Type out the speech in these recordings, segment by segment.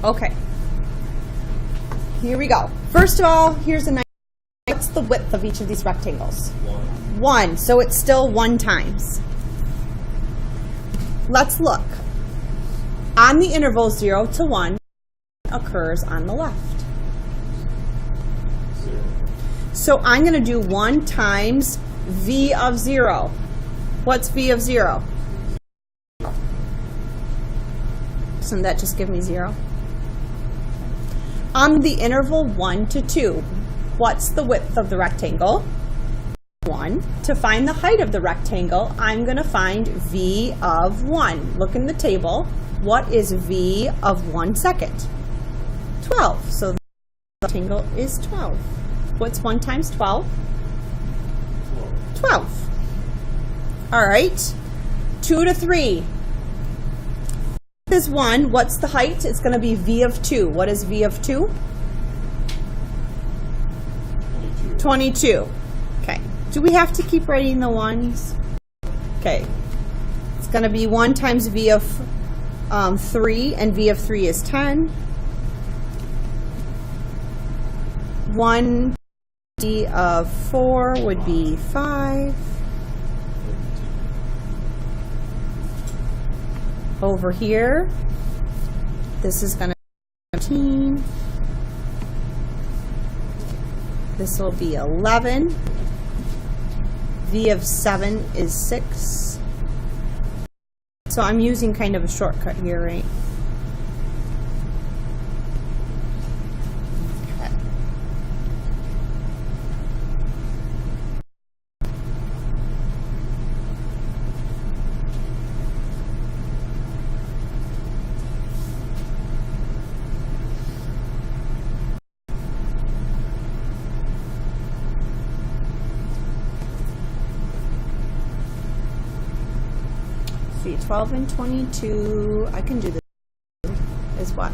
Okay. Here we go. First of all, here's a nice. What's the width of each of these rectangles? 1. So it's still 1 times. Let's look. On the interval 0 to 1 occurs on the left. 0. So I'm going to do 1 times v of 0. What's v of 0? Doesn't that just give me 0? On the interval 1 to 2, what's the width of the rectangle? 1. To find the height of the rectangle, I'm going to find v of 1. Look in the table. What is v of 1 second? 12. So the rectangle is 12. What's 1 times 12? 12. All right. 2 to 3. This is 1. What's the height? It's going to be v of 2. What is v of 2? 22. Okay. Do we have to keep writing the ones? Okay. It's going to be 1 times v of 3, and v of 3 is 10. 1 v of 4 would be 5. Over here, this is going to be 15. This will be 11. V of 7 is 6. So I'm using kind of a shortcut here, right? Okay. See, 12 and 22, I can do this, is what?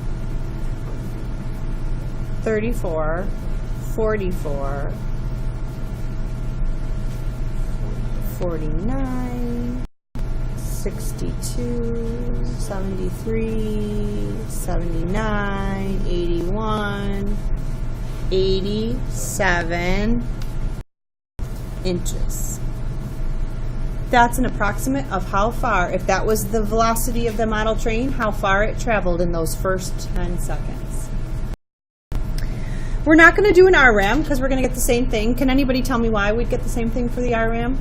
34, 44, 49, 62, 73, 79, 81, 87 inches. That's an approximate of how far, if that was the velocity of the model train, how far it traveled in those first 10 seconds. We're not going to do an RRAM because we're going to get the same thing. Can anybody tell me why we'd get the same thing for the RRAM?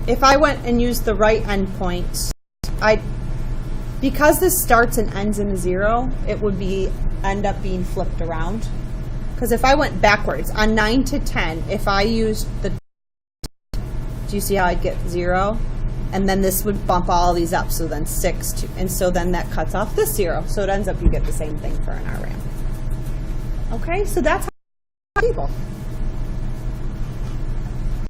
If I went and used the right endpoint, because this starts and ends in a 0, it would end up being flipped around. Because if I went backwards, on 9 to 10, if I used the, do you see how I'd get 0? And then this would bump all these up, so then 6, 2, and so then that cuts off this 0. So it ends up you get the same thing for an RRAM. Okay, so that's how people.